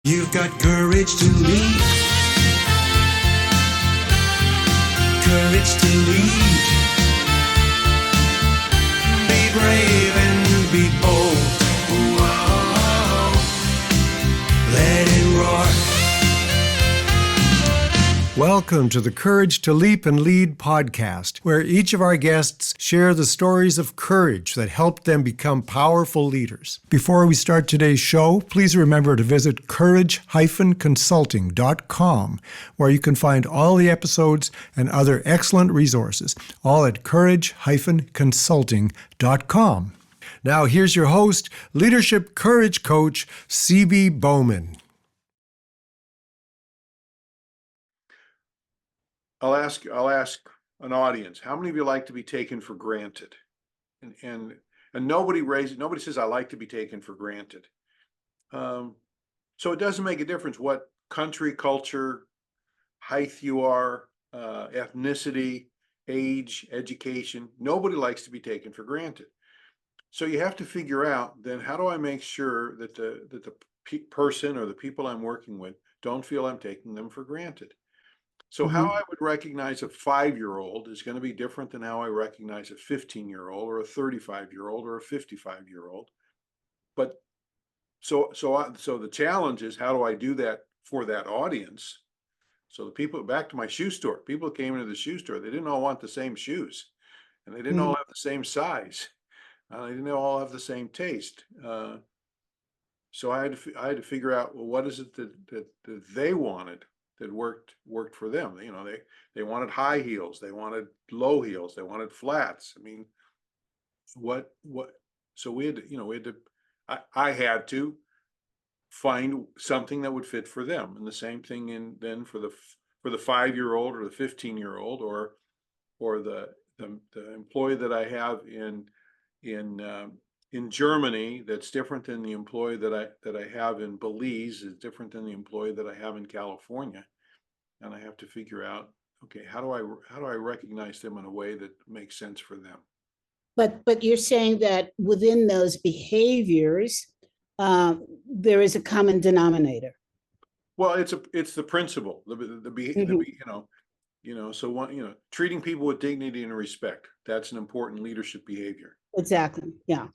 You've got courage to lead. Courage to lead. Be brave and be bold. Whoa. Let it roar. Welcome to the Courage to Leap and Lead podcast, where each of our guests share the stories of courage that helped them become powerful leaders. Before we start today's show, please remember to visit courage-consulting.com, where you can find all the episodes and other excellent resources, all at courage-consulting.com. Now here's your host, leadership courage coach, C.B. Bowman. I'll ask an audience, how many of you like to be taken for granted? And nobody says I like to be taken for granted. So it doesn't make a difference what country, culture, height you are, ethnicity, age, education. Nobody likes to be taken for granted. So you have to figure out then, how do I make sure that the person or the people I'm working with don't feel I'm taking them for granted? So how I would recognize a 5-year-old is going to be different than how I recognize a 15-year-old or a 35-year-old or a 55-year-old. But so the challenge is, how do I do that for that audience? So the people, back to my shoe store, people came into the shoe store, they didn't all want the same shoes, and they didn't all have the same size. They didn't all have the same taste. So I had to figure out, well, what is it that they wanted that worked for them? You know, they wanted high heels, they wanted low heels, they wanted flats. I mean, so we had to, I had to find something that would fit for them. And the same thing then for the 5-year-old or the 15-year-old or the employee that I have in Germany, that's different than the employee that I have in Belize, is different than the employee that I have in California. And I have to figure out, okay, how do I recognize them in a way that makes sense for them? But you're saying that within those behaviors, there is a common denominator. Well, it's the principle, treating people with dignity and respect. That's an important leadership behavior. Exactly. Yeah.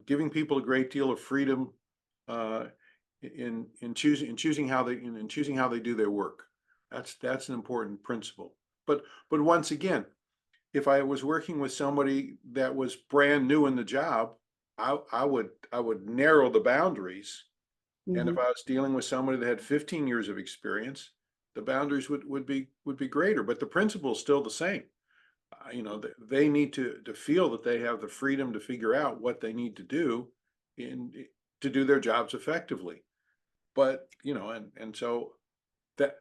Giving people a great deal of freedom in choosing how they do their work. That's an important principle. But once again, if I was working with somebody that was brand new in the job, I would narrow the boundaries. And if I was dealing with somebody that had 15 years of experience, the boundaries would be greater. But the principle is still the same. They need to feel that they have the freedom to figure out what they need to do to do their jobs effectively. But, and so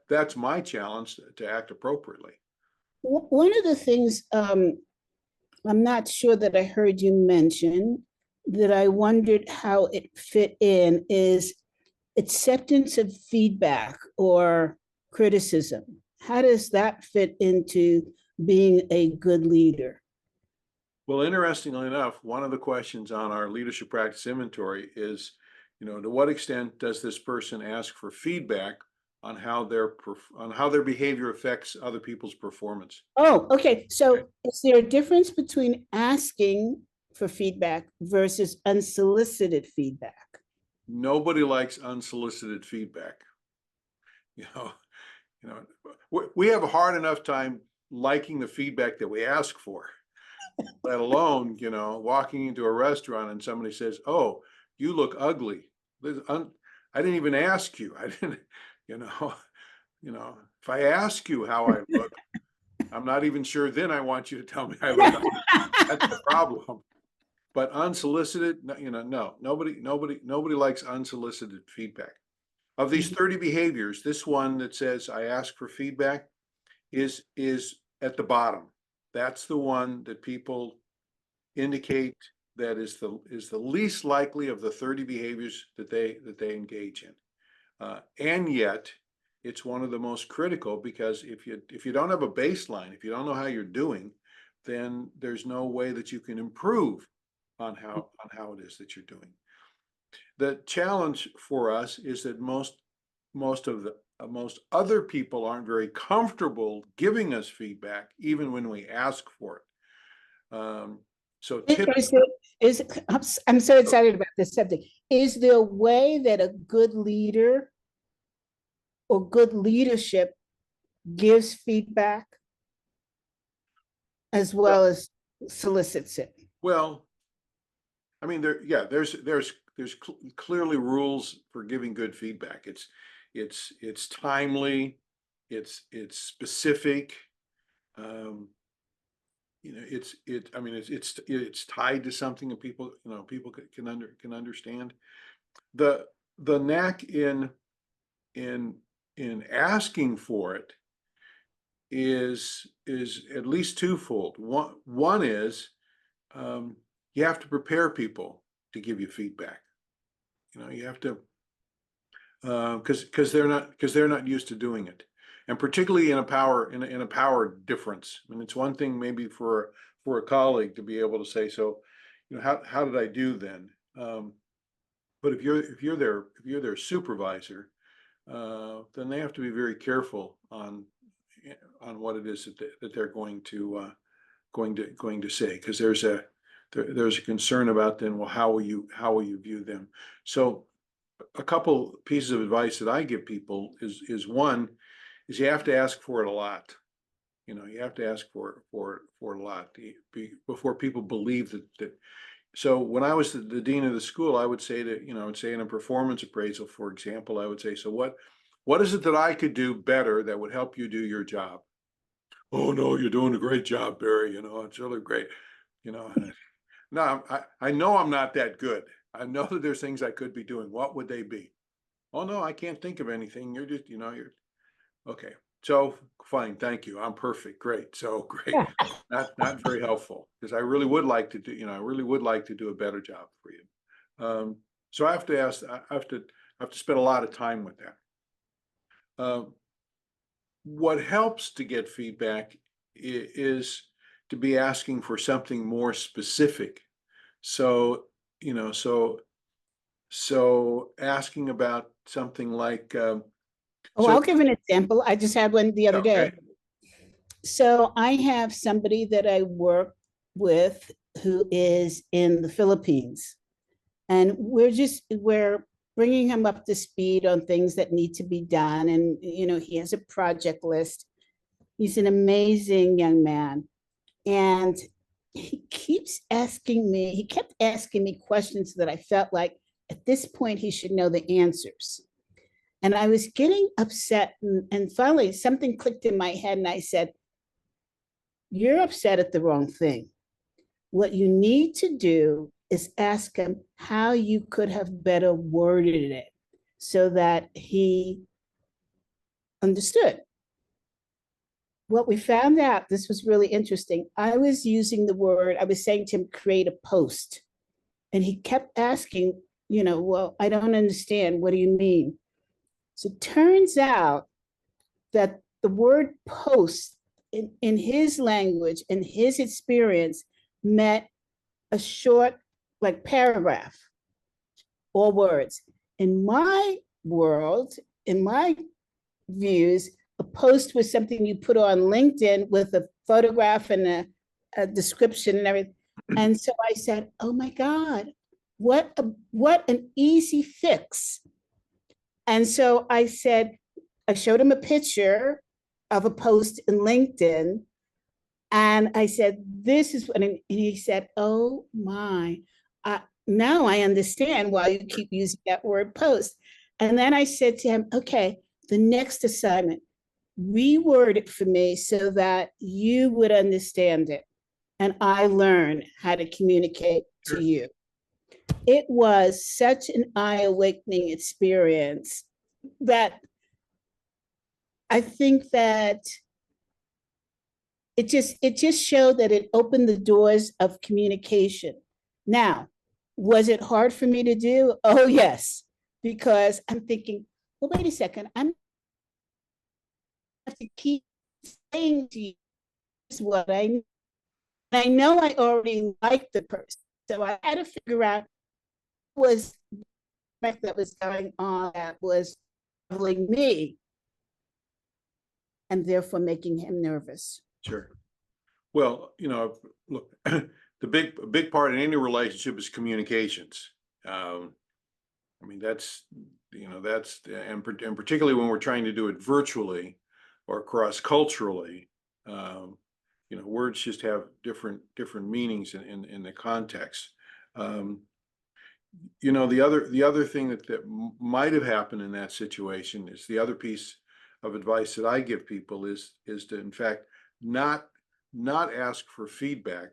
that's my challenge, to act appropriately. One of the things I'm not sure that I heard you mention, that I wondered how it fit in, is acceptance of feedback or criticism. How does that fit into being a good leader? Well, interestingly enough, one of the questions on our leadership practice inventory is, to what extent does this person ask for feedback on how their behavior affects other people's performance? Oh, okay. So is there a difference between asking for feedback versus unsolicited feedback? Nobody likes unsolicited feedback. We have a hard enough time liking the feedback that we ask for, let alone, walking into a restaurant and somebody says, "Oh, you look ugly." I didn't even ask you. I didn't, if I ask you how I look, I'm not even sure then I want you to tell me I look ugly. That's the problem. But unsolicited, no, nobody likes unsolicited feedback. Of these 30 behaviors, this one that says I ask for feedback is at the bottom. That's the one that people indicate that is the least likely of the 30 behaviors that they engage in. And yet it's one of the most critical, because if you don't have a baseline, if you don't know how you're doing, then there's no way that you can improve on how it is that you're doing. The challenge for us is that most other people aren't very comfortable giving us feedback, even when we ask for it. So typically, I'm so excited about this subject. Is there a way that a good leader or good leadership gives feedback as well as solicits it? well, I mean, there's clearly rules for giving good feedback. It's timely, it's specific. I mean, it's tied to something that people can understand. The knack in asking for it is at least twofold. One is you have to prepare people to give you feedback. You have to, because they're not used to doing it, and particularly in a power difference. I mean, it's one thing maybe for a colleague to be able to say, so, how did I do then? But if you're their supervisor, then they have to be very careful on what it is that they're going to say, because there's a concern about then, well, how will you view them? So a couple pieces of advice that I give people is one is you have to ask for it a lot. You have to ask for it a lot before people believe that. So when I was the dean of the school, I would say that, I would say in a performance appraisal, for example, I would say, so what is it that I could do better that would help you do your job? Oh no, you're doing a great job, Barry. It's really great. No, I know I'm not that good. I know that there's things I could be doing. What would they be? Oh no, I can't think of anything. You're just, you're okay. So fine, thank you. I'm perfect. Great. So great. Not very helpful, because I really would like to do, I really would like to do a better job for you. So I have to spend a lot of time with that. What helps to get feedback is to be asking for something more specific. So, so asking about something like, I'll give an example. I just had one the other day. okay. So I have somebody that I work with who is in the Philippines, and we're bringing him up to speed on things that need to be done. And, he has a project list. He's an amazing young man. And he kept asking me questions that I felt like at this point he should know the answers. And I was getting upset. And finally, something clicked in my head. And I said, you're upset at the wrong thing. What you need to do is ask him how you could have better worded it so that he understood. What we found out, this was really interesting. I was saying to him, create a post. And he kept asking, well, I don't understand. What do you mean? So it turns out that the word post in his language and his experience meant a short, like, paragraph or words. In my world, in my views, a post was something you put on LinkedIn with a photograph and a description and everything. And so I said, oh my God, what an easy fix. And so I showed him a picture of a post in LinkedIn. And I said, this is what, and he said, oh my, now I understand why you keep using that word post. And then I said to him, okay, the next assignment, reword it for me so that you would understand it. And I learn how to communicate to you. It was such an eye-awakening experience that I think that it just showed that it opened the doors of communication. Now, was it hard for me to do? Oh, yes, because I'm thinking, well, wait a second, I'm have to keep saying to you what I know I already like the person. So I had to figure out was that was going on that was troubling me and therefore making him nervous. Sure. Well, look, a big part in any relationship is communications. I mean, that's and particularly when we're trying to do it virtually or cross-culturally, words just have different meanings in the context. The other thing that might have happened in that situation is the other piece of advice that I give people is to, in fact, not ask for feedback,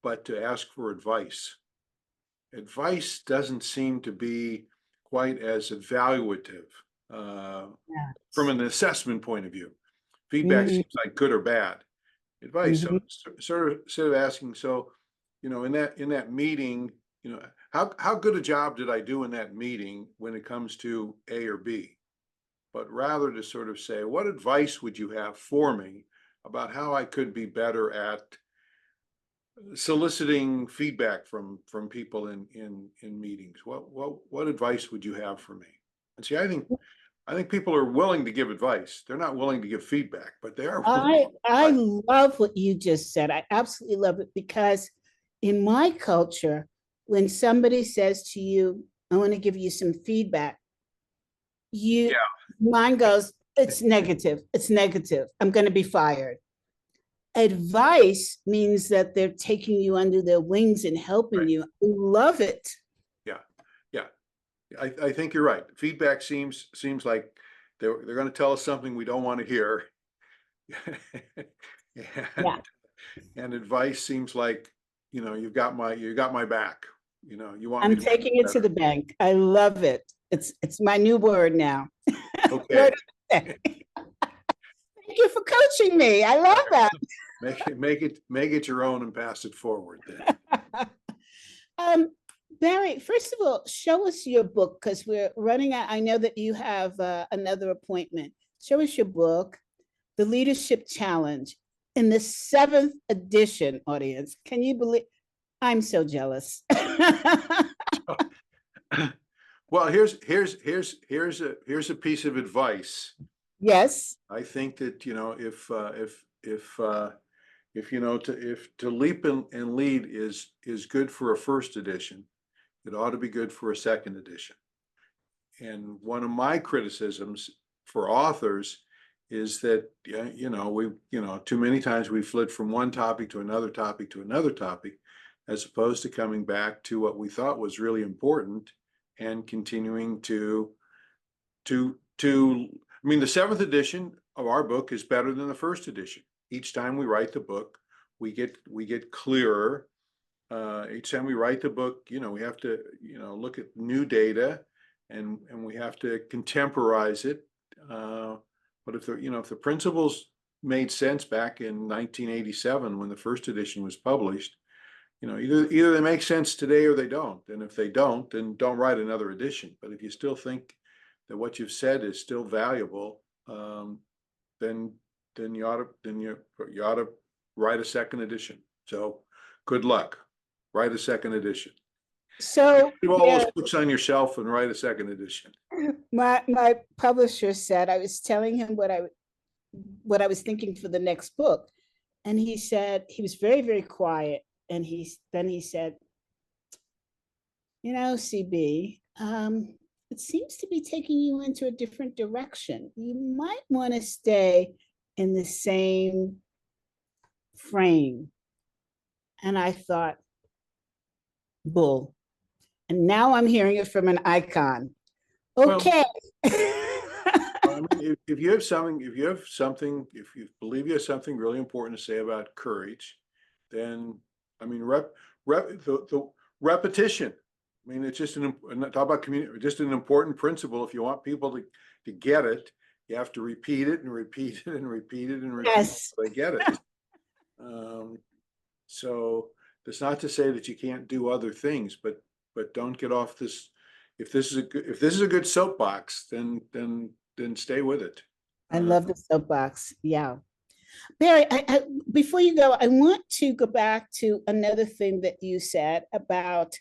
but to ask for advice. Advice doesn't seem to be quite as evaluative from an assessment point of view. Feedback seems like good or bad. Advice, so sort of instead of asking, so in that meeting, how good a job did I do in that meeting when it comes to A or B? But rather to sort of say, what advice would you have for me about how I could be better at soliciting feedback from people in meetings? What advice would you have for me? And see, I think people are willing to give advice. They're not willing to give feedback, but they are willing. I love what you just said. I absolutely love it, because in my culture, when somebody says to you, I want to give you some feedback, mine goes, it's negative. It's negative. I'm going to be fired. Advice means that they're taking you under their wings and helping you. I love it. Yeah. I think you're right. Feedback seems like they're going to tell us something we don't want to hear. And advice seems like, you got my back. You want. I'm taking it to the bank. I love it. It's my new word now. Okay. Thank you for coaching me. I love that. Make it your own and pass it forward then. Barry, first of all, show us your book, because we're running out. I know that you have another appointment. Show us your book, The Leadership Challenge, in the 7th edition, audience. Can you believe? I'm so jealous. Well, here's a piece of advice. Yes. I think that if to leap and lead is good for a first edition, it ought to be good for a second edition. And one of my criticisms for authors is that too many times we fled from one topic to another topic to another topic, as opposed to coming back to what we thought was really important and continuing to I mean, the 7th edition of our book is better than the first edition. Each time we write the book, we get clearer. Each time we write the book, we have to, look at new data and we have to contemporize it. But if the principles made sense back in 1987 when the first edition was published, either they make sense today or they don't. And if they don't, then don't write another edition. But if you still think that what you've said is still valuable, then you ought to write a second edition. So good luck. Write a second edition. So leave all those books on your shelf and write a second edition. My publisher said, I was telling him what I was thinking for the next book, and he said, he was very, very quiet, and then he said, CB, it seems to be taking you into a different direction. You might want to stay in the same frame. And I thought, bull. And now I'm hearing it from an icon. Okay. If you believe you have something really important to say about courage, then the repetition. It's just talk about community, just an important principle. If you want people to get it, you have to repeat it and repeat it and repeat it and repeat it until they get it. So that's not to say that you can't do other things, but don't get off this. If this is a good soapbox, then stay with it. I love the soapbox. Yeah. Barry, before you go, I want to go back to another thing that you said about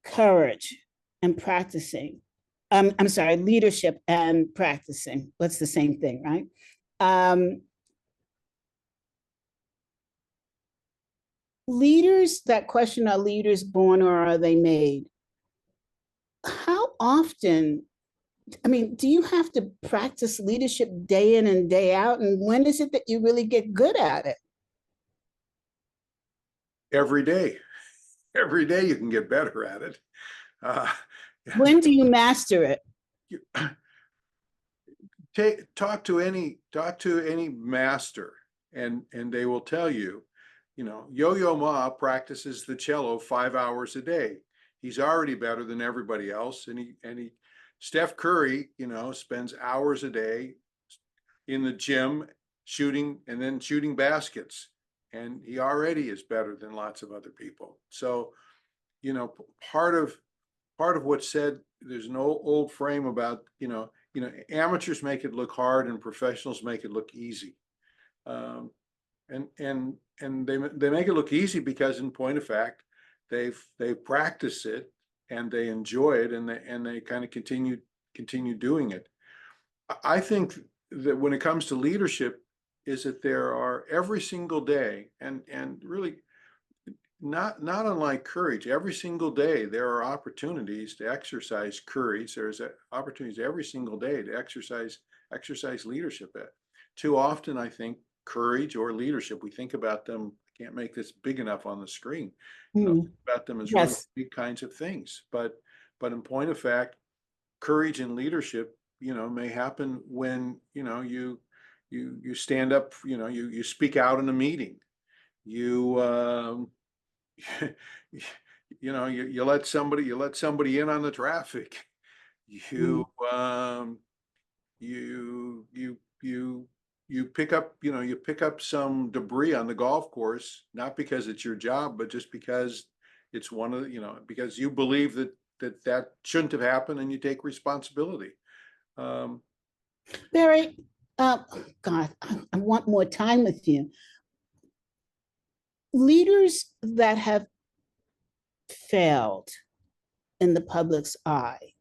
courage. and practicing. I'm sorry, leadership and practicing. That's the same thing, right? Leaders, that question, are leaders born or are they made? How often, I mean, do you have to practice leadership day in and day out? And when is it that you really get good at it? Every day. Every day you can get better at it. When do you master it? Talk to any master, and they will tell you, Yo-Yo Ma practices the cello 5 hours a day. He's already better than everybody else, and Steph Curry, spends hours a day in the gym shooting baskets, and he already is better than lots of other people. So, part of what's said, there's an old frame about, amateurs make it look hard and professionals make it look easy. And they make it look easy because, in point of fact, they practice it and they enjoy it, and they kind of continue doing it. I think that when it comes to leadership, is that there are every single day, and really not unlike courage, every single day there are opportunities to exercise courage. There's opportunities every single day to exercise leadership. Too often, I think, courage or leadership, we think about them, I can't make this big enough on the screen, think about them as really big kinds of things. But in point of fact, courage and leadership, may happen when, you stand up, you speak out in a meeting, you let somebody in on the traffic, you pick up some debris on the golf course, not because it's your job, but just because it's one of the, because you believe that shouldn't have happened, and you take responsibility. Barry, God, I want more time with you. Leaders that have failed in the public's eye.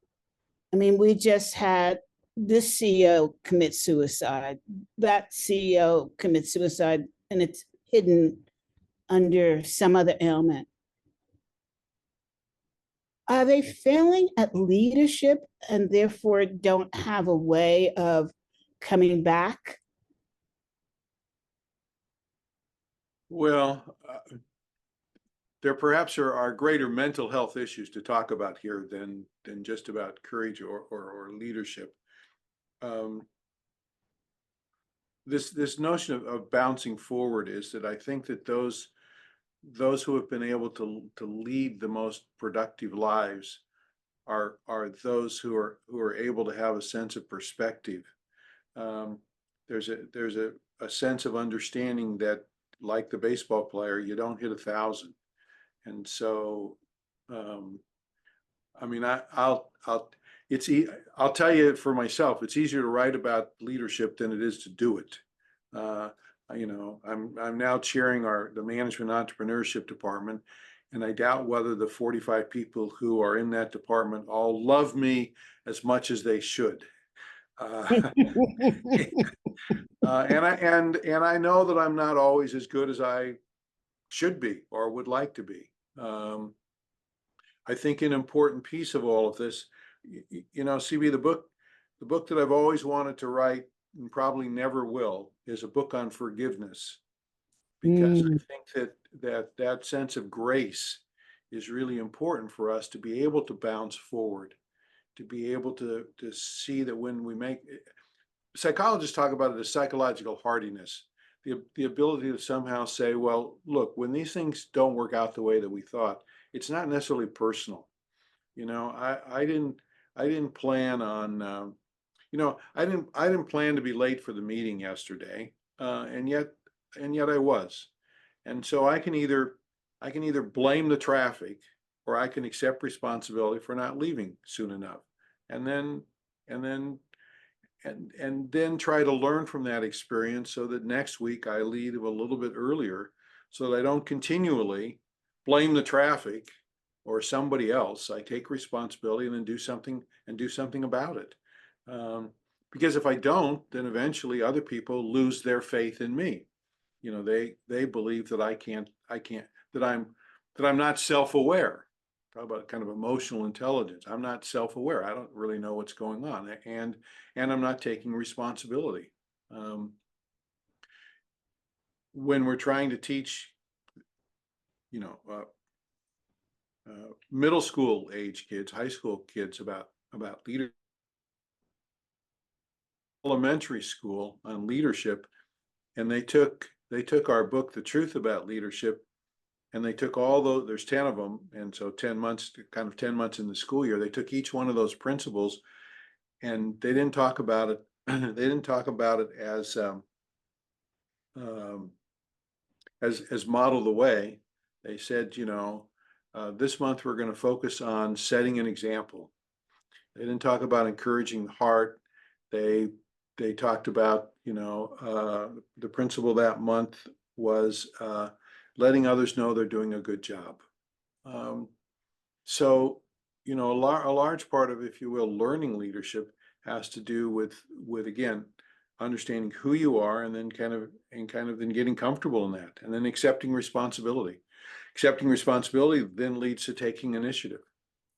I mean, we just had this CEO commit suicide, that CEO commit suicide, and it's hidden under some other ailment. Are they failing at leadership and therefore don't have a way of coming back? Well, there perhaps are greater mental health issues to talk about here than just about courage or leadership. This notion of bouncing forward is that I think that those who have been able to lead the most productive lives are those who are able to have a sense of perspective. There's a sense of understanding that, like the baseball player, you don't hit 1,000. And so, I mean, I'll tell you for myself, it's easier to write about leadership than it is to do it. I'm now chairing the management entrepreneurship department, and I doubt whether the 45 people who are in that department all love me as much as they should. And I know that I'm not always as good as I should be or would like to be. I think an important piece of all of this, CB, the book that I've always wanted to write and probably never will is a book on forgiveness, because I think that sense of grace is really important for us to be able to bounce forward, to be able to see that when we make, psychologists talk about it as psychological hardiness, the ability to somehow say, well, look, when these things don't work out the way that we thought, it's not necessarily personal. I didn't plan on, I didn't plan to be late for the meeting yesterday, and yet I was. And so I can either blame the traffic, or I can accept responsibility for not leaving soon enough, and then try to learn from that experience so that next week I leave a little bit earlier, so that I don't continually blame the traffic or somebody else. I take responsibility and then do something about it. Because if I don't, then eventually other people lose their faith in me. You know, they believe that that I'm not self-aware. Talk about kind of emotional intelligence. I'm not self-aware. I don't really know what's going on, and I'm not taking responsibility. When we're trying to teach, you know, middle school age kids, high school kids about leadership, elementary school on leadership, and they took our book, The Truth About Leadership, and they took all those, there's 10 of them, and so 10 months, kind of 10 months in the school year, they took each one of those principles, and they didn't talk about it. They didn't talk about it as model the way. They said, you know, this month we're going to focus on setting an example. They didn't talk about encouraging the heart. They talked about, you know, the principle that month was letting others know they're doing a good job. So, you know, a large part of, if you will, learning leadership has to do with again, understanding who you are, and then kind of then getting comfortable in that, and then accepting responsibility. Accepting responsibility then leads to taking initiative.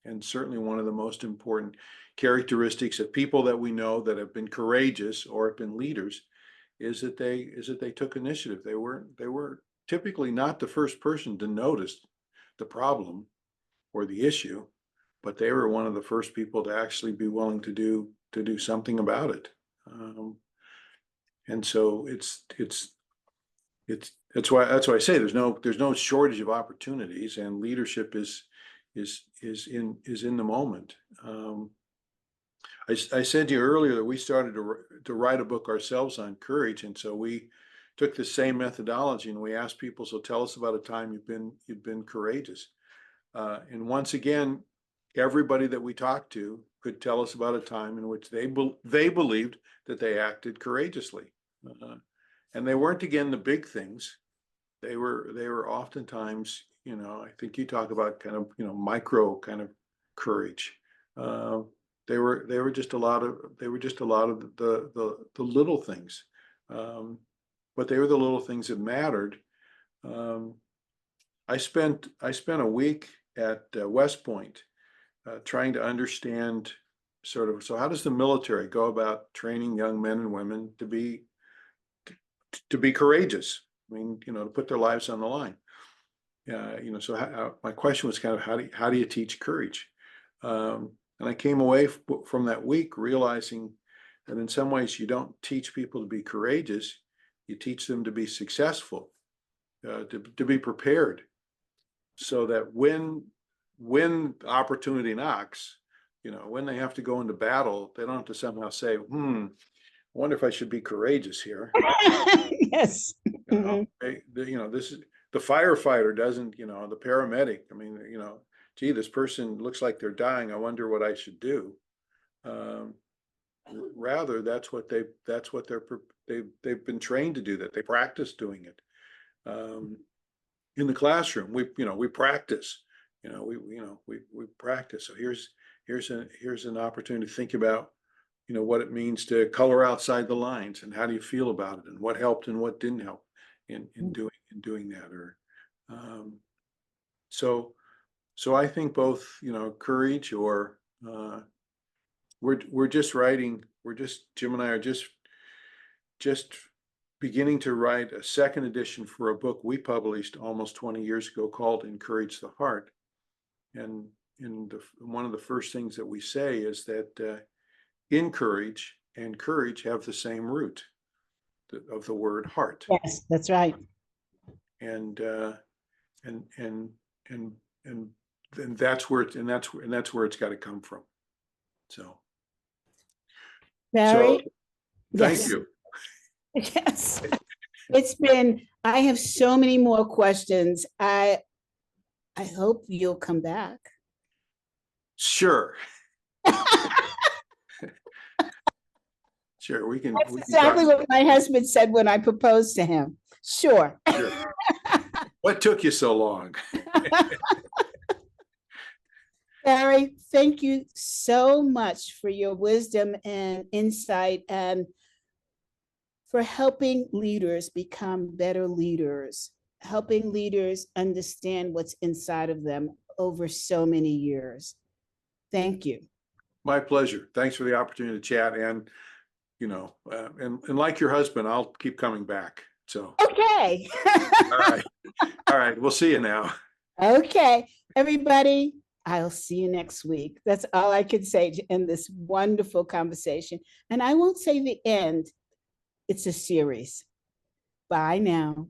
And certainly one of the most important characteristics of people that we know that have been courageous or have been leaders is that they took initiative. They were typically not the first person to notice the problem or the issue, but they were one of the first people to actually be willing to do something about it. And so that's why I say there's no shortage of opportunities, and leadership is in the moment. I said to you earlier that we started to write a book ourselves on courage, and so we took the same methodology and we asked people, so tell us about a time you've been courageous. And once again, everybody that we talked to could tell us about a time in which they believed that they acted courageously. And they weren't, again, the big things. They were oftentimes, you know, I think you talk about kind of, you know, micro kind of courage. They were just a lot of the little things, but they were the little things that mattered. I spent a week at West Point trying to understand sort of, so how does the military go about training young men and women to be courageous? I mean, you know, to put their lives on the line. You know, so my question was kind of how do you teach courage? And I came away from that week realizing that in some ways you don't teach people to be courageous, you teach them to be successful, to be prepared, so that when opportunity knocks, you know, when they have to go into battle, they don't have to somehow say, I wonder if I should be courageous here. Yes. You know, this is the firefighter doesn't, you know, the paramedic. I mean, you know, gee, this person looks like they're dying. I wonder what I should do. Rather, that's what they've been trained to do. That they practice doing it. In the classroom, we practice. You know, we practice. So here's an opportunity to think about, you know, what it means to color outside the lines, and how do you feel about it, and what helped and what didn't help in doing that. Or so I think both, you know, courage, or Jim and I are just beginning to write a second edition for a book we published almost 20 years ago called Encourage the Heart. And one of the first things that we say is that encourage and courage have the same root of the word heart. Yes, that's right. And that's where it's got to come from. So Barry, thank yes. you. Yes, I have so many more questions. I hope you'll come back. Sure. Sure, we can. That's exactly what my husband said when I proposed to him. Sure. What took you so long? Barry, thank you so much for your wisdom and insight and for helping leaders become better leaders, helping leaders understand what's inside of them over so many years. Thank you. My pleasure. Thanks for the opportunity to chat. And, you know, and like your husband, I'll keep coming back. So. Okay. All right. All right. We'll see you now. Okay, everybody, I'll see you next week. That's all I can say to end this wonderful conversation. And I won't say the end. It's a series. Bye now.